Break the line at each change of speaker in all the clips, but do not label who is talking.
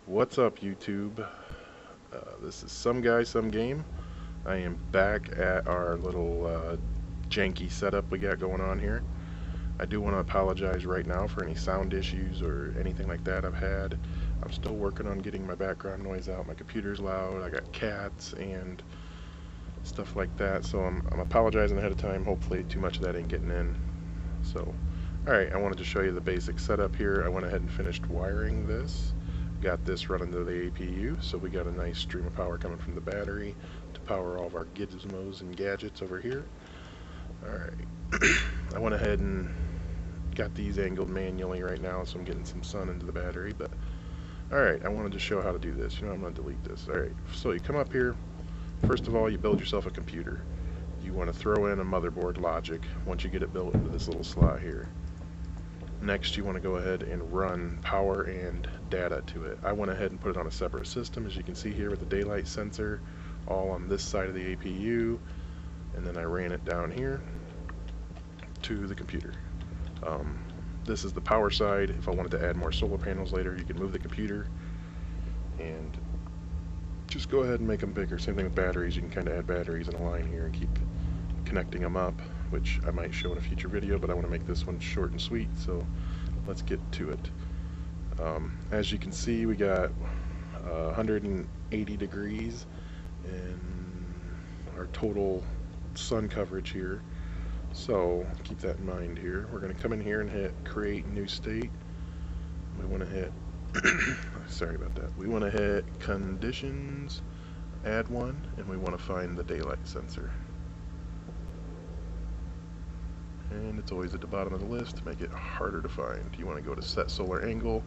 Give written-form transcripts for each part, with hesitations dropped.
What's up, YouTube? This is Some Guy, Some Game. I am back at our little janky setup we got going on here. I do want to apologize right now for any sound issues or anything like that I've had. I'm still working on getting my background noise out. My computer's loud. I got cats and stuff like that, so I'm apologizing ahead of time. Hopefully too much of that ain't getting in. So, alright, I wanted to show you the basic setup here. I went ahead and finished wiring this. Got this running to the APU, so we got a nice stream of power coming from the battery to power all of our gizmos and gadgets over here. Alright, I went ahead and got these angled manually right now, so I'm getting some sun into the battery, but alright, I wanted to show how to do this. I'm going to delete this. Alright, so you come up here. First of all, you build yourself a computer. You want to throw in a motherboard logic once you get it built into this little slot here. Next, you want to go ahead and run power and data to it. I went ahead and put it on a separate system, as you can see here, with the daylight sensor all on this side of the APU, and then I ran it down here to the computer. This is the power side. If I wanted to add more solar panels later, you can move the computer and just go ahead and make them bigger. Same thing with batteries. You can kind of add batteries in a line here and keep connecting them up, which I might show in a future video, but I want to make this one short and sweet, so let's get to it. As you can see, we got 180 degrees in our total sun coverage here, so keep that in mind here. We're going to come in here and hit create new state. We want to hit sorry about that. We want to hit conditions, add one, and we want to find the daylight sensor. And it's always at the bottom of the list to make it harder to find. You want to go to set solar angle.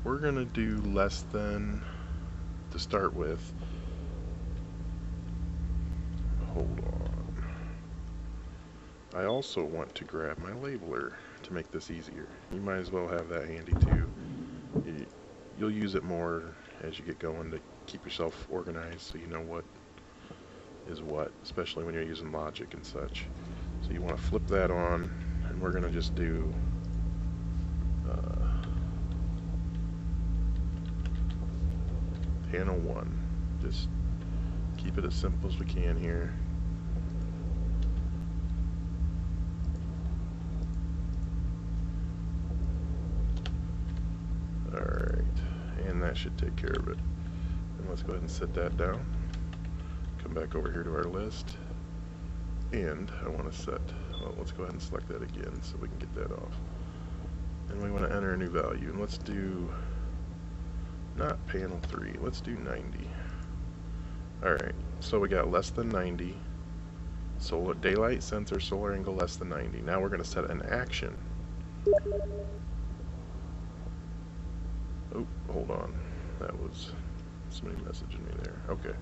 We're going to do less than to start with. Hold on. I also want to grab my labeler to make this easier. You might as well have that handy too. You'll use it more as you get going to keep yourself organized so you know what is what, especially when you're using logic and such. So you want to flip that on, and we're going to just do panel 1. Just keep it as simple as we can here. Alright, and that should take care of it. And let's go ahead and set that down. Come back over here to our list. And I want to set, well, let's go ahead and select that again so we can get that off. And we want to enter a new value. And let's do, not panel 3, let's do 90. Alright, so we got less than 90. Solar daylight sensor, solar angle less than 90. Now we're going to set an action. Oh, hold on. That was somebody messaging me there. Okay,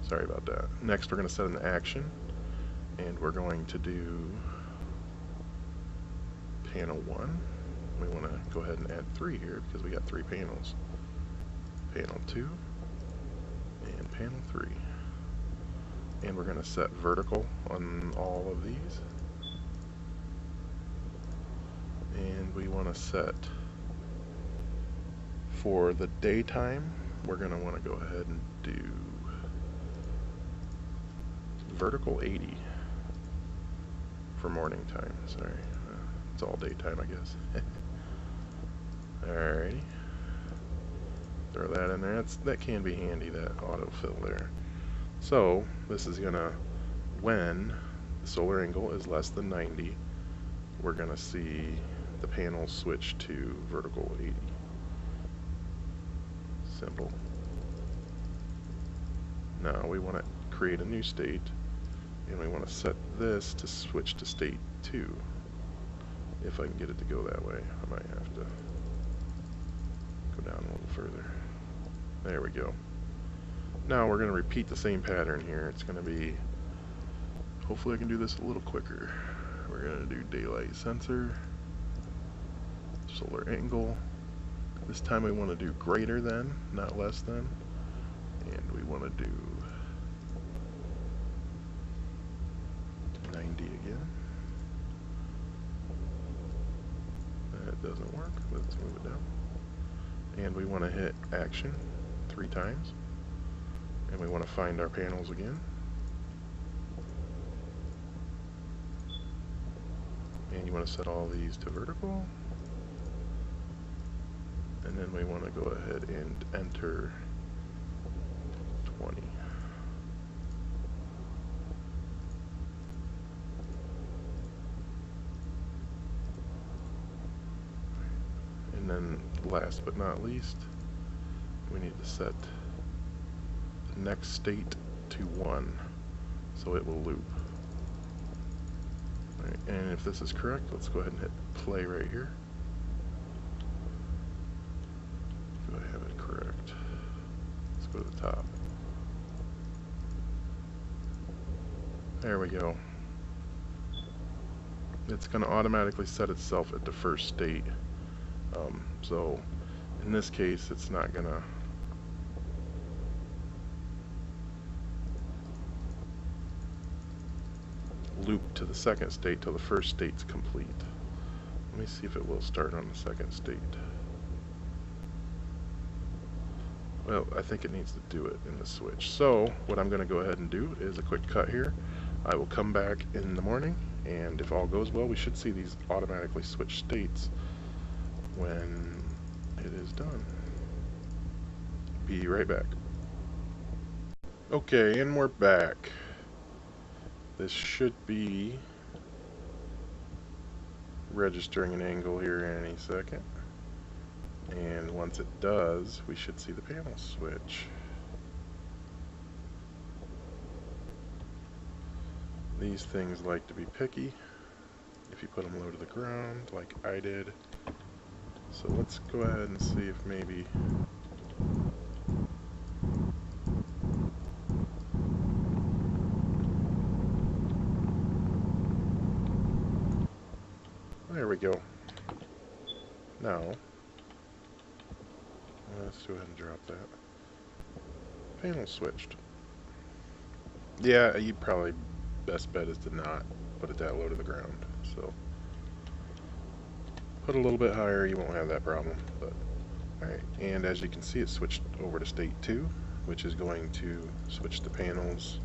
sorry about that. Next we're going to set an action. And we're going to do panel 1. We want to go ahead and add 3 here because we got 3 panels. Panel 2 and panel 3. And we're going to set vertical on all of these. And we want to set for the daytime, we're going to want to go ahead and do vertical 80. For morning time, sorry. It's all daytime, I guess. Alrighty. Throw that in there. That can be handy, that autofill there. So, this is gonna, when the solar angle is less than 90, we're gonna see the panel switch to vertical 80. Simple. Now we want to create a new state. And we want to set this to switch to state 2. If I can get it to go that way. I might have to go down a little further. There we go. Now we're going to repeat the same pattern here. It's going to be, hopefully I can do this a little quicker. We're going to do daylight sensor, solar angle. This time we want to do greater than, not less than. And we want to do 90 again. That doesn't work. Let's move it down. And we want to hit action 3 times. And we want to find our panels again. And you want to set all these to vertical. And then we want to go ahead and enter 20. And then last but not least, we need to set the next state to 1, so it will loop. Right, and if this is correct, let's go ahead and hit play right here. Do I have it correct? Let's go to the top. There we go. It's going to automatically set itself at the first state. So in this case, it's not going to loop to the second state till the first state's complete. Let me see if it will start on the second state. Well, I think it needs to do it in the switch. So what I'm going to go ahead and do is a quick cut here. I will come back in the morning, and if all goes well, we should see these automatically switch states when it is done. Be right back. Okay, and we're back. This should be registering an angle here any second. And once it does, we should see the panel switch. These things like to be picky if you put them low to the ground, like I did. So let's go ahead and see if maybe there we go. Now let's go ahead and drop that. Panel switched. Yeah, you probably best bet is to not put it that low to the ground. So put a little bit higher, you won't have that problem. But alright, and as you can see, it switched over to state 2, which is going to switch the panels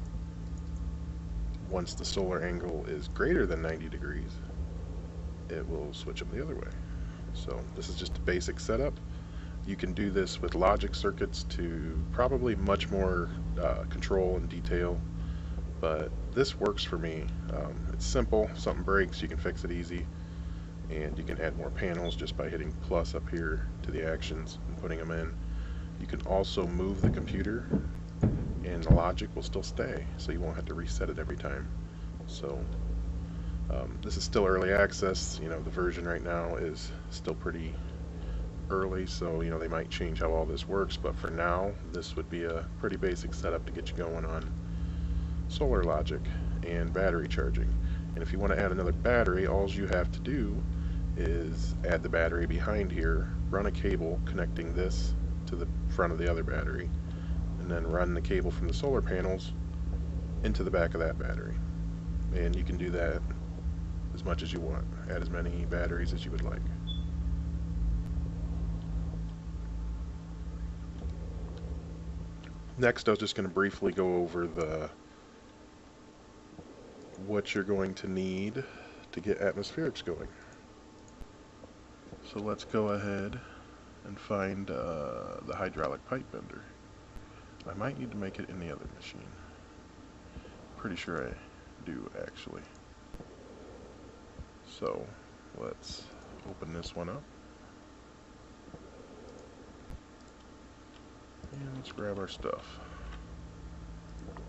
once the solar angle is greater than 90 degrees. It will switch them the other way. So this is just a basic setup. You can do this with logic circuits to probably much more control and detail, but this works for me. It's simple. If something breaks, you can fix it easy, and you can add more panels just by hitting plus up here to the actions and putting them in. You can also move the computer, and the logic will still stay, so you won't have to reset it every time. So this is still early access. You know, the version right now is still pretty early, so you know they might change how all this works, but for now this would be a pretty basic setup to get you going on solar logic and battery charging. And if you want to add another battery, all you have to do is add the battery behind here, run a cable connecting this to the front of the other battery, and then run the cable from the solar panels into the back of that battery. And you can do that as much as you want. Add as many batteries as you would like. Next, I was just going to briefly go over what you're going to need to get atmospherics going. So let's go ahead and find the hydraulic pipe bender. I might need to make it in the other machine. Pretty sure I do, actually. So let's open this one up. And let's grab our stuff.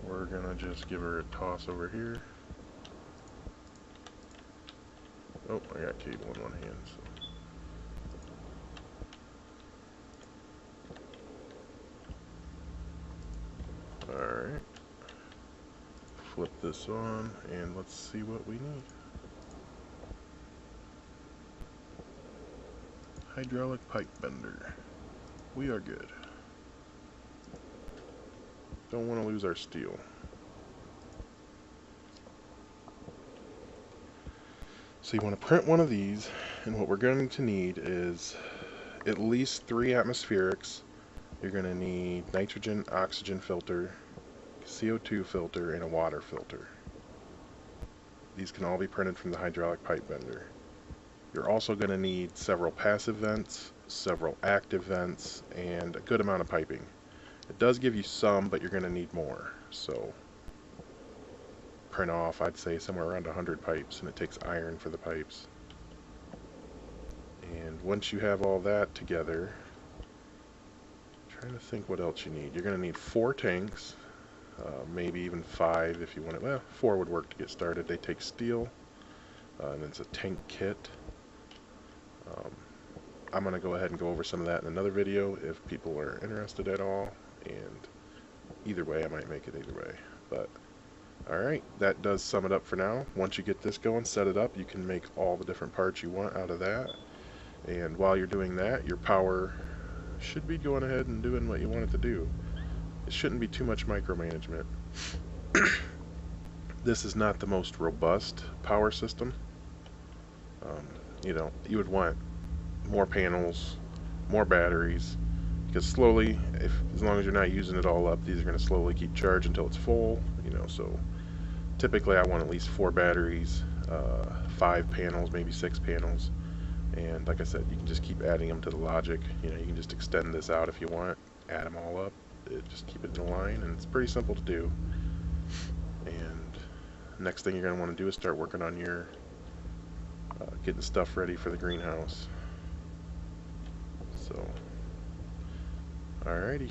We're gonna just give her a toss over here. Oh, I got cable in one hand, so. Alright. Flip this on and let's see what we need. Hydraulic pipe bender. We are good. Don't want to lose our steel. So you want to print one of these, and what we're going to need is at least 3 atmospherics. You're going to need nitrogen, oxygen filter, CO2 filter, and a water filter. These can all be printed from the hydraulic pipe bender. You're also going to need several passive vents, several active vents, and a good amount of piping. It does give you some, but you're going to need more. So print off, I'd say, somewhere around 100 pipes, and it takes iron for the pipes. And once you have all that together, I'm trying to think what else you need. You're going to need 4 tanks, maybe even 5 if you want it. Well, 4 would work to get started. They take steel, and it's a tank kit. I'm going to go ahead and go over some of that in another video if people are interested at all, and either way, I might make it either way. But alright, that does sum it up for now. Once you get this going, set it up, you can make all the different parts you want out of that. And while you're doing that, your power should be going ahead and doing what you want it to do. It shouldn't be too much micromanagement. This is not the most robust power system. You would want more panels, more batteries, because slowly, as long as you're not using it all up, these are going to slowly keep charged until it's full. So typically I want at least 4 batteries, 5 panels, maybe 6 panels, and like I said, you can just keep adding them to the logic. You can just extend this out if you want, add them all up, just keep it in a line, and it's pretty simple to do. And next thing you're going to want to do is start working on your getting stuff ready for the greenhouse. So alrighty.